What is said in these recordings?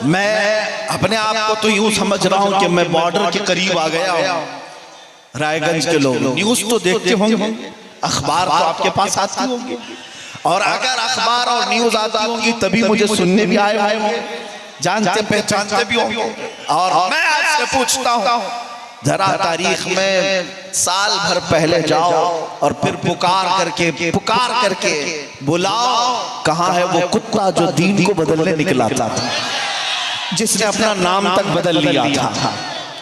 मैं अपने आप को तो यूं समझ रहा हूं कि मैं बॉर्डर के करीब आ गया हूं। रायगंज के लोग न्यूज तो देखते होंगे, अखबार तो आपके पास आती होंगी, और अगर अखबार और न्यूज आती होंगी तभी मुझे सुनने भी आए होंगे, जानते पहचानते भी होंगे। और मैं आपसे पूछता हूं, जरा तारीख में साल भर पहले जाओ और फिर पुकार करके बुलाओ, कहाँ है वो कुत्ता जो दीन को बदलने निकला था, जिसने अपना नाम तक बदल लिया था।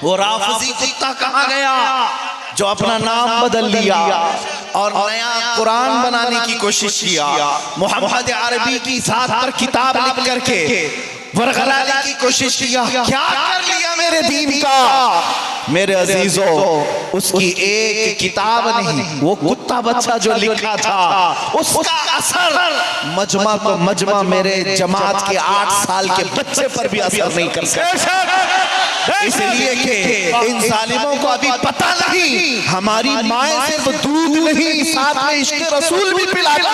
वो राफजी कुत्ता कहाँ गया जो अपना नाम बदल लिया और नया कुरान बनाने की कोशिश किया, मोहम्मद अरबी की साथ पर किताब लिख करके वरगलाने की कोशिश किया। क्या कर लिया मेरे दीन का? मेरे अजीजों, उसकी एक किताब नहीं, वो कुत्ता बच्चा जो लिखा था उसका असर मजमा को मजमा मेरे जमात के 8 साल के बच्चे पर भी असर नहीं कर सकता। इसलिए कि इन जालिमों को अभी पता नहीं हमारी माएं सिर्फ दूध नहीं साथ में इश्क रसूल भी पिलाती है।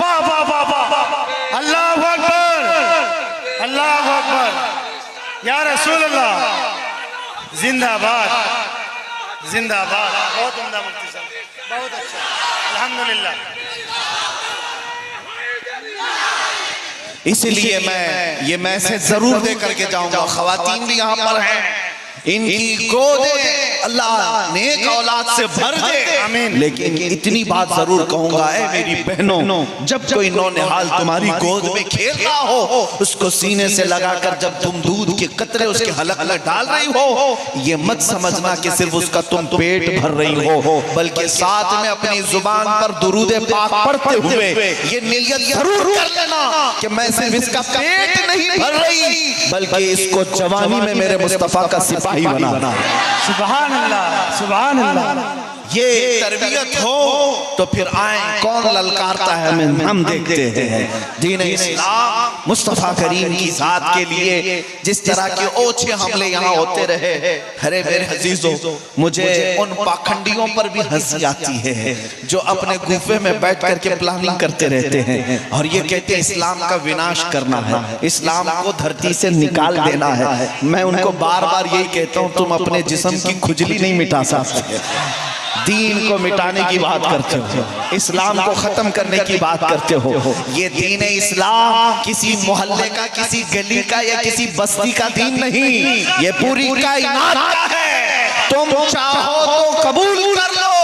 वाह वाह वाह वाह, अल्लाह अकबर, अल्लाह अकबर, या रसूल अल्लाह, जिंदाबाद जिंदाबाद। बहुत उम्दा मुफ्ती साहब, बहुत अच्छा, अल्हम्दुलिल्लाह। इसलिए मैं ये मैसेज जरूर दे करके जाऊंगा। खवातीन भी यहाँ पर हैं, इनकी गोदें अल्लाह नेक औलाद से भर दे, आमीन। लेकिन इतनी बात जरूर कहूंगा, ऐ मेरी बहनों, जब कोई नौनिहाल तुम्हारी गोद में खेल रहा हो, उसको सीने से लगाकर जब तुम दूध के कतरे उसके हलक में डाल रही हो, ये मत समझना कि सिर्फ उसका तुम पेट भर रही हो, बल्कि साथ में अपनी जुबान पर दुरूद पाक पढ़ते हुए ये नियत जरूर कर लेना कि मैं सिर्फ इसका पेट नहीं भर रही, बल्कि इसको जवानी में मेरे मुस्तफा का सिपाही बनाना। सुभान अल्लाह, सुभान अल्लाह। ये तरबियत हो तो फिर आए, कौन ललकारता है हम देखते हैं। दीन इस्लाम मुस्तफा करीम की जात के लिए जिस तरह के ओछे हमले यहाँ होते रहे, अरे मेरे अजीजों, मुझे उन पाखंडियों पर भी हंसी आती है जो अपने गुफे में बैठ करके प्लानिंग करते रहते हैं और ये कहते हैं इस्लाम का विनाश करना है, इस्लाम को धरती से निकाल देना है। मैं उनको बार बार यही कहता हूँ, तुम अपने जिस्म की खुजली नहीं मिटा सकते, दीन को मिटाने की बात करते हो, इस्लाम को खत्म करने की बात करते हो। ये दीन इस्लाम किसी मोहल्ले का, किसी गली का या किसी बस्ती का दीन नहीं, ये पूरी कायनात का है। तुम चाहो तो कबूल कर लो,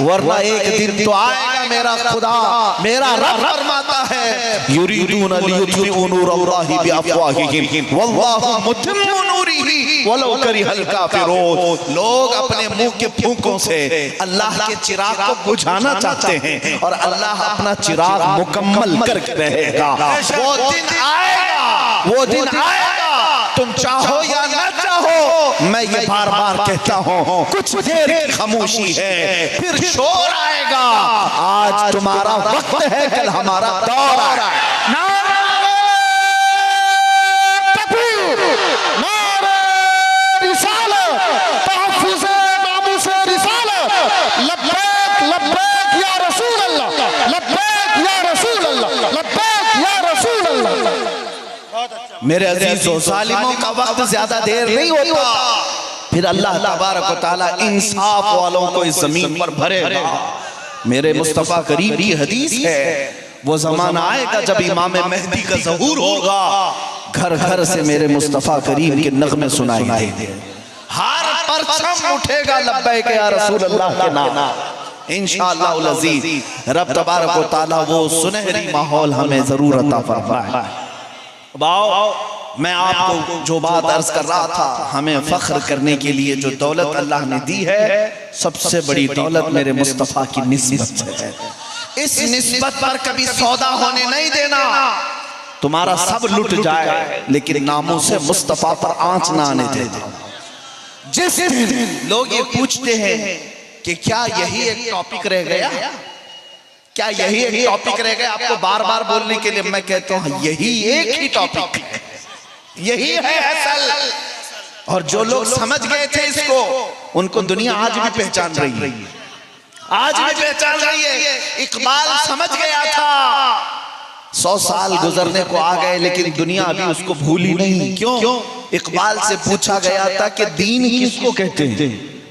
वरना एक दिन तो आएगा मेरा खुदा, मेरा रब फरमाता है, युरीदूना लियुत्फिउ नूरल्लाहि बिअफ़वाहिहिम वल्लाहु मुतिम्मु नूरिही वलौ करिहल काफिरून। लोग अपने मुंह के फूंकों से अल्लाह के चिराग को बुझाना चाहते हैं और अल्लाह अपना चिराग मुकम्मल करके रहेगा। वो दिन आएगा, वो दिन आएगा, तुम चाहो या ना चाहो। मैं ये बार बार कहता हूँ, कुछ देर की खामोशी है, फिर शोर आएगा। आज तुम्हारा वक्त है, कल हमारा दौर आएगा। मेरे अजीजों, जालिमों का वक्त ज्यादा देर नहीं होता, फिर अल्लाह तबारक व तआला इंसाफ वालों को इस जमीन पर भरेगा। मेरे मुस्तफा करीम की हदीस है, वो जमाना आएगा जब इमाम मेहदी का ज़हूर होगा, घर घर से मेरे मुस्तफा करीम के नगमे सुनाई देंगे, हर परचम उठेगा लब्बैक या रसूल अल्लाह के नाम। इंशाअल्लाह अज़ीज़ रब तबारक व तआला वो सुनहरी माहौल हमें जरूर अता फरमाए। मैं आपको जो बात अर्ज कर रहा था, हमें फख्र करने के लिए जो दौलत अल्लाह ने दी है, सबसे बड़ी दौलत मेरे मुस्तफा की निस्बत है। इस निस्बत पर कभी सौदा होने नहीं देना। तुम्हारा सब लुट जाए लेकिन नामों से मुस्तफा पर आंच ना आने देना। जिस दिन लोग ये पूछते हैं कि क्या यही एक टॉपिक रह गया, क्या यही एक टॉपिक रह गया आपको बार बार बोलने के लिए, मैं कहता हूं यही एक ही टॉपिक है, यही है असल। और जो लोग समझ गए थे इसको, उनको दुनिया आज भी पहचान रही है, आज भी पहचान रही है। इकबाल समझ गया था 100 साल गुजरने को आ गए लेकिन दुनिया अभी उसको भूली नहीं। क्यों? इकबाल से पूछा गया था कि दीन किसको कहते हैं,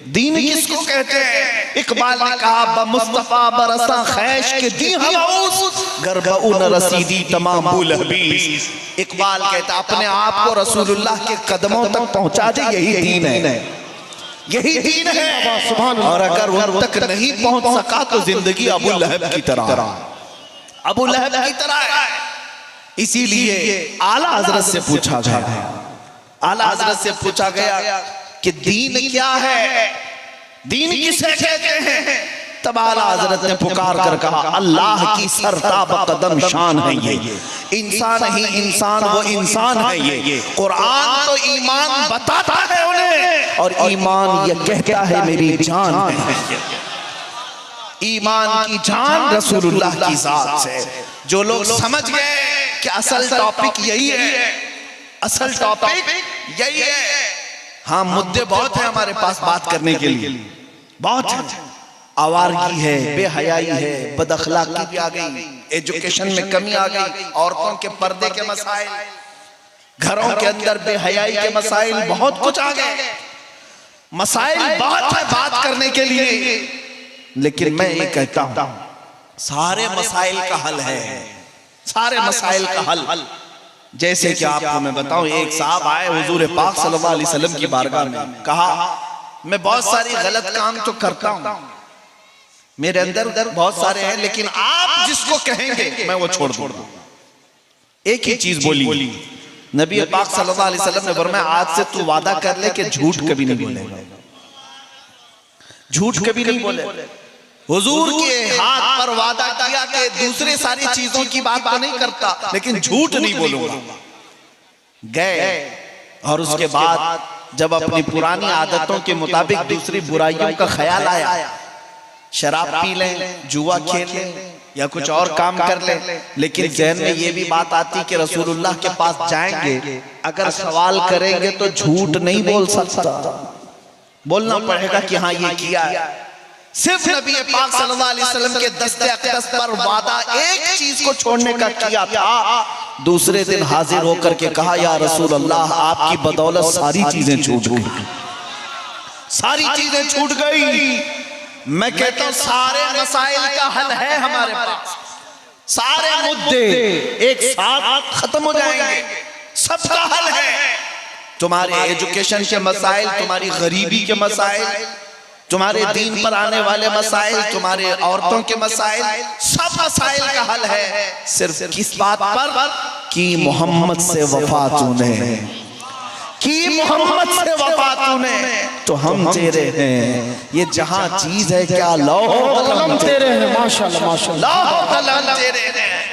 दीन किसको कहते हैं? इकबाल ने कहा बमुस्तफा बरसा खैश के दी हवाउस गरबऊ न रसीदी तमाम बुल हबीस। इकबाल कहता अपने आप को रसूलुल्लाह के कदमों तक पहुंचा दे, यही दीन है, यही दीन है। और अगर वो तक नहीं पहुंच सका तो जिंदगी अबू लहब की तरह, अबू लहब की तरह। इसीलिए आला हजरत से पूछा गया, आला हजरत से पूछा गया कि दीन क्या है, दीन किसे कहते हैं? तब आला हजरत ने पुकार कर कहा अल्लाह की सरताब कदम शान है ये, इंसान ही इंसान वो इंसान है ये। कुरान तो ईमान बताता है उन्हें और ईमान ये कहता है मेरी जान है। ईमान की जान रसूलुल्लाह की जात से। जो लोग समझ गए कि असल टॉपिक यही है, असल टॉपिक यही है। हाँ, मुद्दे बहुत है हमारे पास बात करने के लिए, बहुत है। आवारगी है, बेहयाई है, बदअखलाकी भी आ गई, एजुकेशन में कमी आ गई, औरतों के पर्दे के मसाइल, घरों के अंदर बेहयाई के मसाइल, बहुत कुछ आ गए। मसाइल बहुत है बात करने के लिए, लेकिन मैं ये कहता हूं सारे मसाइल का हल है, सारे मसाइल का हल। जैसे कि आपको मैं बताऊं, एक साहब आए हुजूर पाक सल्लल्लाहु अलैहि वसल्लम की बारगाह में, कहा मैं बहुत सारी गलत काम तो करता हूं, मेरे अंदर बहुत सारे हैं, लेकिन आप जिसको कहेंगे मैं वो छोड़ दूंगा। एक ही चीज बोली नबी पाक सल्लल्लाहु अलैहि वसल्लम ने फरमाया आज से तू वादा कर ले कि झूठ कभी नहीं बोलेगा, झूठ कभी नहीं बोले। हुजूर के हाथ पर वादा किया कि दूसरे सारी चीजों की बात तो नहीं करता, लेकिन झूठ नहीं बोलूंगा। गए और उसके बाद जब अपनी पुरानी आदतों के मुताबिक दूसरी बुराइयों का ख्याल आया, शराब पी लें, जुआ खेल लें या कुछ और काम कर लें, लेकिन ज़हन में ये भी बात आती कि रसूलुल्लाह के पास जाएंगे, अगर सवाल करेंगे तो झूठ नहीं बोल सकता, बोलना पड़ेगा कि हाँ ये किया है। सिर्फ नबी पाक सल्लल्लाहु अलैहि वसल्लम के दस्ते अक़दस पर वादा एक चीज को छोड़ने का किया था, दूसरे दिन हाजिर होकर के कहा या रसूल अल्लाह आपकी बदौलत सारी चीजें छूट गई, सारी चीजें छूट गई। मैं कहता हूं सारे मसाइल का हल है हमारे पास, सारे मुद्दे एक साथ खत्म हो जाएंगे, सबका हल है। तुम्हारे एजुकेशन के मसाइल, तुम्हारी गरीबी के मसाइल, तुम्हारे दीन पर आने वाले मसाइल, तुम्हारे औरतों के मसाइल, सब मसाइल का हल है सिर्फ किस बात पर कि मोहम्मद से वफा तूने, कि मोहम्मद से वफा तूने तो हम तेरे हैं। ये जहां चीज है क्या लौह कलम तेरे हैं, माशाल्लाह माशाल्लाह, लौह कलम तेरे हैं,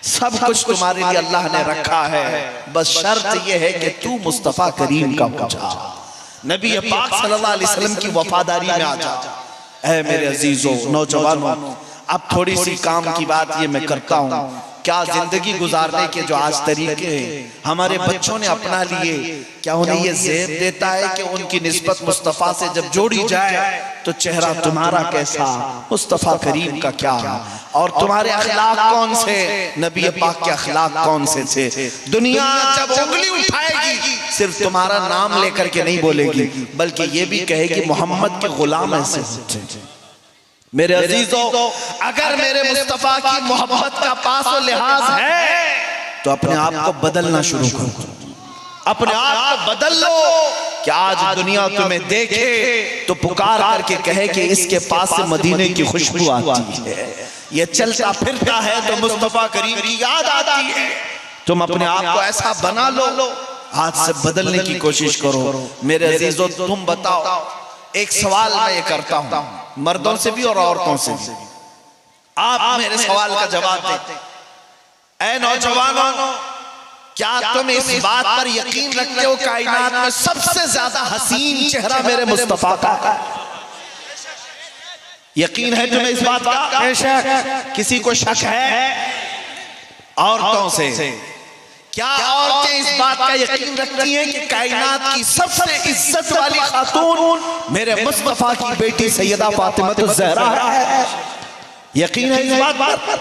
सब कुछ तुम्हारे लिए अल्लाह ने रखा है। बस शर्त यह है कि तू मुस्तफा करीम का हो जा, नबी पाक सल्लल्लाहु अलैहि वसल्लम की वफादारी में आ जा। ऐ मेरे अजीजों नौजवानों, अब थोड़ी सी काम की बात ये मैं करता हूँ, क्या जिंदगी गुजारने के जो आज तरीके हैं हमारे बच्चों ने अपना लिए, क्या उन्हें ये ज़ेब देता है कि उनकी निस्बत मुस्तफ़ा से जब जोड़ी जाए तो चेहरा तुम्हारा कैसा, मुस्तफ़ा करीम का क्या, और तुम्हारे अखलाक कौन से, नबी पाक के अखलाक कौन से थे। दुनिया जब उंगली उठाएगी सिर्फ तुम्हारा नाम लेकर के नहीं बोलेगी, बल्कि ये भी कहेगी मोहम्मद के गुलाम ऐसे होते। मेरे अजीजों, अगर मेरे मुस्तफा की मोहब्बत का पास और लिहाज है तो अपने आप को बदलना शुरू करो, अपने आप को बदल लो कि आज दुनिया तुम्हें देखे तो पुकार करके कहे कि इसके पास से मदीने की खुशबू आती है, ये चलता फिरता है तो मुस्तफा करीम की याद आती है। तुम अपने आप को ऐसा बना लो, आज से बदलने की कोशिश करो। मेरे अजीजों, तुम बताओ, एक सवाल मैं ये करता हूं मर्दों से भी और औरतों से भी, आप मेरे सवाल का जवाब दें। ऐ नौजवानों, क्या तुम इस बात पर यकीन रखते हो कायनात में सबसे ज्यादा हसीन चेहरा मेरे मुस्तफा का है? यकीन है तुम्हें इस बात का? किसी को शक है? औरतों से क्या औरतें इस बात का यकीन रखती हैं कि कायनात की सबसे इज्जत वाली खातून मेरे मुस्तफा की बेटी सैयदा फातिमा ज़हरा है? यकीन है इस बात पर?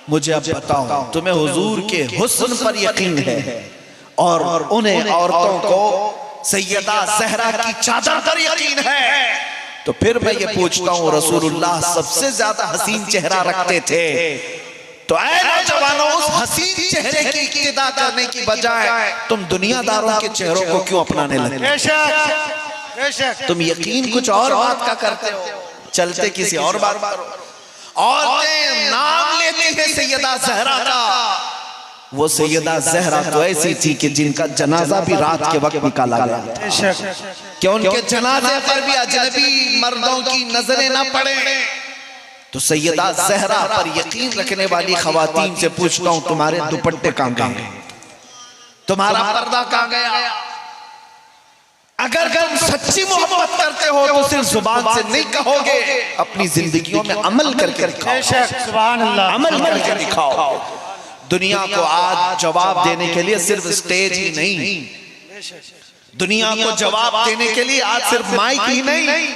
मुझे अब बताओ, तुम्हें हुजूर के हुस्न पर यकीन है और उन्हें औरतों को सैयदा ज़हरा की चादर पर यकीन है, तो फिर मैं ये पूछता हूँ, रसूलुल्लाह सबसे ज्यादा हसीन चेहरा रखते थे, तो ऐ नौजवानों, उस हसीन चेहरे की इक्तिदा करने की बजाय तुम दुनियादारों के चेहरों को क्यों अपनाने लगे? बेशक तुम यकीन कुछ और बात का करते हो, चलते किसी और बात पर। औरतें नाम लेती है सैयदा ज़हरा का, वो सैयदा ज़हरा तो ऐसी थी कि जिनका जनाजा भी रात के वक्त निकाला गया, कि उनके जनाजे पर भी अजनबी मर्दों की नजरें ना पड़े। तो सैयदा ज़हरा पर यकीन रखने वाली खवातीन से पूछता हूं, तुम्हारे दुपट्टे कहां गए? तुम्हारा पर्दा कहां गया? अगर तुम सच्ची मोहब्बत करते हो तो सिर्फ जुबान से नहीं कहोगे, अपनी जिंदगियों में अमल करके दिखाओ। सुभान अल्लाह, अमल करके दिखाओ। दुनिया को आज जवाब देने के लिए सिर्फ स्टेज ही नहीं, दुनिया को जवाब देने के लिए आज सिर्फ माइक ही नहीं,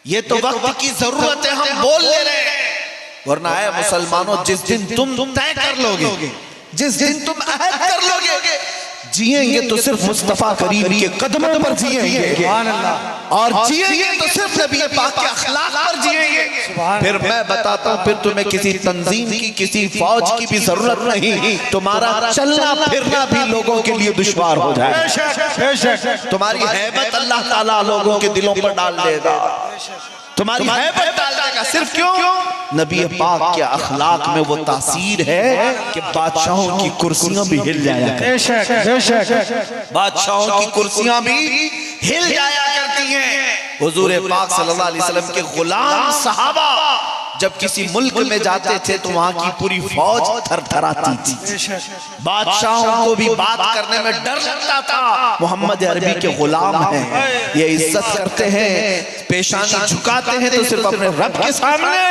ये तो वक्त की जरूरत है, हम बोल ले रहे हैं। वरना है मुसलमानों, जिस दिन तुम तय कर लोगे, जिस दिन तुम अहद कर लोगे, जिएंगे तो सिर्फ मुस्तफा करीम के कदमों पर जिएंगे, और जिएंगे तो सिर्फ नबी पाक के अखलाक पर जिएंगे। फिर मैं बताता हूँ, फिर तुम्हें किसी तंजीम की, किसी फौज की भी जरूरत नहीं, तुम्हारा चलना फिरना भी लोगों के लिए दुश्वार हो जाए। तुम्हारी हैबत अल्लाह ताला लोगों के दिलों पर डाल देगा, तुम्हारी हैबत डाल देगा। सिर्फ क्यों? नबी पाक के अखलाक में वो तासीर है कि बादशाहों की कुर्सियां भी हिल जाया करती, बादशाहों की कुर्सियां भी हिल जाया करती हैं। हुजूर पाक सल्लल्लाहु अलैहि वसल्लम के गुलाम सहाबा जब किसी मुल्क में जाते थे तो वहां की पूरी फौज थरथराती थी, बादशाहों को भी बात करने में डर लगता था। मोहम्मद अरबी के गुलाम हैं, ये इज्जत करते हैं, पेशानी झुकाते हैं तो सिर्फ अपने रब के सामने,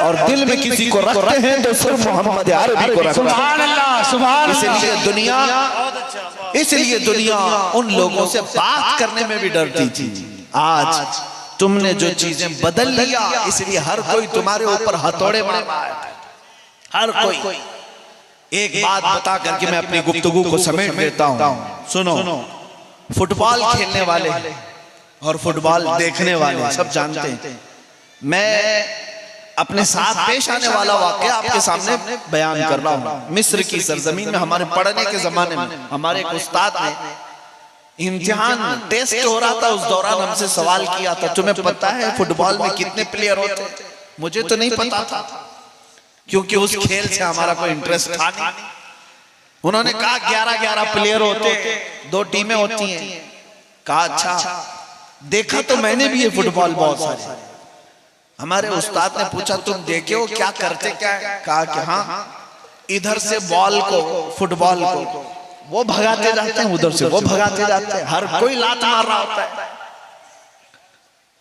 और दिल में किसी को रखते हैं तो सिर्फ मोहम्मद अरबी को रखते हैं। इसलिए दुनिया उन लोगों से बात करने में भी डरती थी। आज तुमने जो चीजें बदल लिया, इसलिए हर कोई तुम्हारे ऊपर हथौड़े मार रहा है, हर कोई। एक बात बता करके मैं अपनी गुफ्तगू को समेट देता हूं, सुनो। फुटबॉल खेलने वाले और फुटबॉल देखने वाले सब जानते हैं, मैं अपने साथ पेश आने वाला वाकया आपके सामने बयान कर रहा हूं। मिस्र की सरजमीन में हमारे पढ़ने के जमाने में हमारे एक उस्ताद ने इम्तिहान टेस्ट हो रहा था, उस दौरान हमसे सवाल किया था, तुम्हें पता है फुटबॉल में कितने प्लेयर होते? मुझे तो नहीं पता था, क्योंकि उस खेल से हमारा कोई इंटरेस्ट था नहीं। उन्होंने कहा 11-11 प्लेयर होते, 2 टीमें होती हैं। कहा अच्छा, देखा तो मैंने भी ये फुटबॉल बहुत सारे। हमारे उस्ताद ने पूछा तुम देखे हो, क्या करते क्या? कहा कि हाँ, इधर से बॉल को, फुटबॉल को वो भगाते जाते हैं, उधर से वो भगाते जाते हैं, हर कोई लात मार रहा होता है।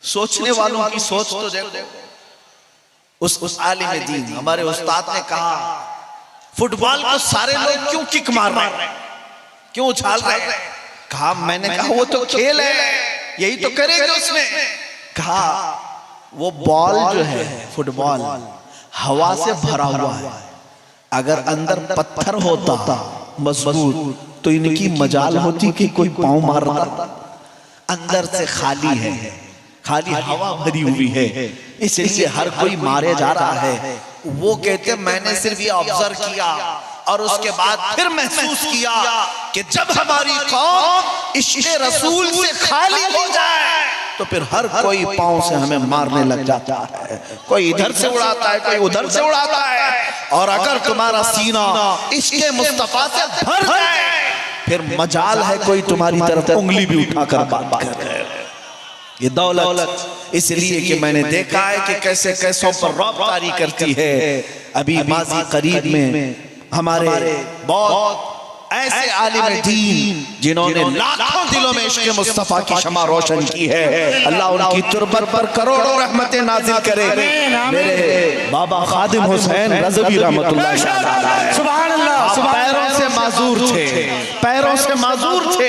सोचने वालों की सोच तो देखो। उस आलिम दीन हमारे उस्ताद ने कहा फुटबॉल को सारे लोग क्यों किक मार रहे हैं, क्यों उछाल रहे हैं? कहा मैंने कहा वो तो खेल है, यही तो करेंगे उसमें। कहा वो बॉल जो है फुटबॉल हवा से भरा हुआ है, अगर अंदर पत्थर होता मजबूत तो इनकी मजाल होती कि कोई पांव मारता। अंदर से खाली है, खाली हवा भरी हुई है, इसलिए हर कोई मारे जा रहा है। वो कहते मैंने सिर्फ ये ऑब्जर्व किया और उसके बाद फिर महसूस किया कि जब हमारी कौम इश्क़े रसूल से खाली हो जाए तो फिर हर कोई पांव से हमें मारने लग जाता है। कोई इधर से उड़ाता है, कोई उधर से उड़ाता है। और अगर तुम्हारा सीना इश्क़े मुस्तफा से भर जाए फिर मजाल है कोई तुम्हारी तरफ उंगली भी उठाकर बात करे। ये दौलत इसलिए कि मैंने देखा है कि कैसे कैसों पर रौब तारी करती है। अभी माजी करीब में हमारे बहुत ऐसे आलिम दीन जिन्होंने लाखों दिलों में इश्क़ मुस्तफा की शमा रोशन की है। अल्लाह उनकी तुरबत पर करोड़ों रहमतें नाजिल करे। मेरे बाबा खादिम हुसैन रज़वी रहमतुल्लाह अलैह सुभान अल्लाह, पैरों से माजूर थे, पैरों से माजूर थे,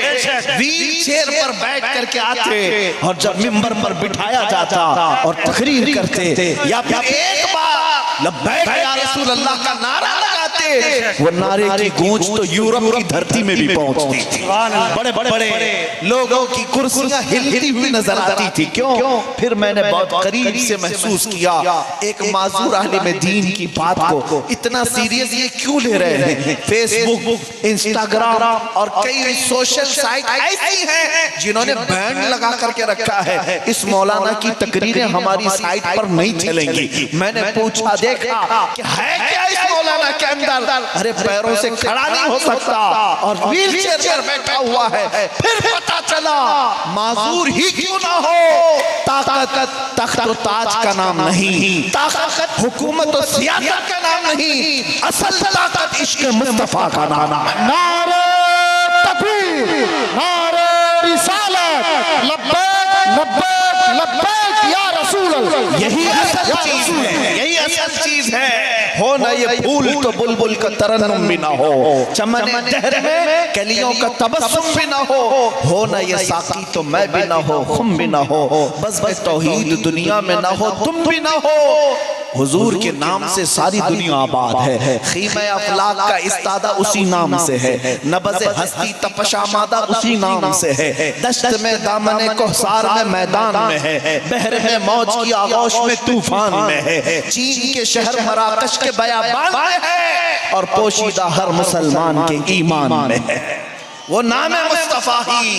व्हील चेयर पर बैठ करके आते और जब मिंबर पर बिठाया जाता और तकरीर करते या फिर एक बार लब्बैक या रसूल अल्लाह का नारा लगाते, वो नारे की गूंज तो यूरोप की धरती में भी पहुंचती थी। बड़े बड़े लोगों की कुर्सियां हिलती हुई नजर आती थी। क्यों? फिर मैंने बहुत करीब से महसूस किया, एक माजूर आलिम दीन की बात को इतना सीरियस ये क्यों ले रहे हैं? फेसबुक, इंस्टाग्राम और कई सोशल साइट ऐसी हैं जिन्होंने बैंड लगा करके रखा है, इस मौलाना की तकरीरें हमारी साइट पर नहीं चलेंगी। मैंने पूछा, देखा कि है क्या इस मौलाना के अंदर? अरे पैरों से खड़ा नहीं हो सकता और व्हील चेयर पर बैठा हुआ है। फिर पता चला माजूर ही क्यों ना हो, ताकत तख्त और ताज का नाम नहीं, ताकत हुकूमत और सियासत का नाम नहीं, असल ताकत इश्क मुस्तफा का नाम है। नारे तकबीर, नारे रिसालत, लब्बैक लब्बैक लब्बैक या रसूल अल्लाह। यही असल चीज है, यही असल चीज है। हो ना ये फूल तो बुलबुल का तरन्नुम भी ना हो, चमन दहर में कलियों का तबस्सुम भी ना हो ना ये साकी तो मैं भी ना हो, खुम भी ना हो, बस तौहीद दुनिया में ना हो, तुम भी ना हो। हुजूर के नाम से सारी दुनिया आबाद है, खीमे अफलाक का इस्तादा उसी नाम से है, नबज़ हस्ती तपशामादा उसी नाम से है, दश्त में दामने कोहसार में मैदान में है, बहर में मौज की आगोश में तूफान में है, चीन के शहर मराकश के बयाबान में है और पोशीदा हर मुसलमान के ईमान में है। वो नाम मुस्तफा ही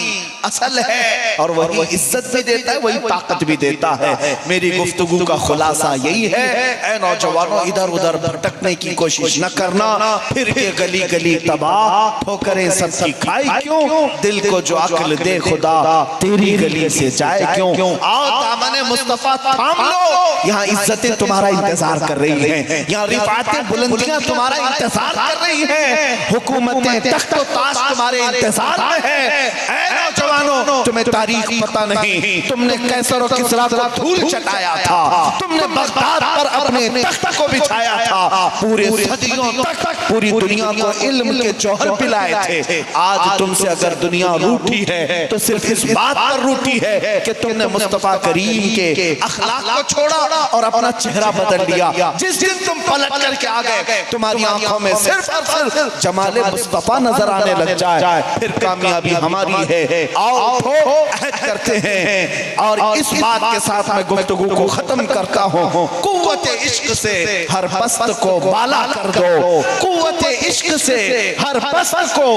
असल है और वही इज्जत भी देता है, वही ताकत भी देता है। मेरी गुफ्तगू का खुलासा यही है, ऐ नौजवानों, इधर उधर भटकने की कोशिश न करना, फिर के गली गली तबाह ठोकरें सबकी खाई क्यों, दिल को जो अक्ल दे खुदा तेरी गली से जाए क्यों। आओ दामन मुस्तफा थाम लो, यहाँ इज्जतें तुम्हारा इंतजार कर रही हैं, यहाँ रिफातें बुलंदियां तुम्हारा इंतजार कर रही हैं, हुकूमतें तख्त और ताज तुम्हारे इंतजार में है। ऐ नौजवानों, तुम्हें तारीख पता नहीं, तुमने कैसर और किसरा को धूल चटाया था, तुमने बगदाद पर अपने तख्त को बिछाया था, पूरे सदियों तक पूरी दुनिया को इल्म के जौहर पिलाए थे। आज तुमसे अगर दुनिया रूठी है तो सिर्फ इस बात पर रूठी है कि तुमने मुस्तफा करीम के अखलाक को छोड़ा और अपना चेहरा बदल लिया। जिस दिन तुम पलट करके आ गए, तुम्हारी आंखों में सिर्फ और सिर्फ जमाले मुस्तफा नजर आने लग जाए, फिर कामयाबी हमारी है। आओ अहद करते हैं और इस बात के साथ मैं गुफ्तगू को खत्म करता हूँ। कुव्वत इश्क से हर पस्त को बाला कर दो, कुव्वत इश्क से हर पस्त को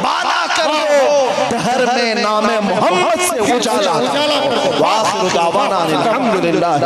बाला कर दो, दहर में नाम मोहम्मद से उजाला। वाखिर दावाना अनिल हम्दुलिल्लाह।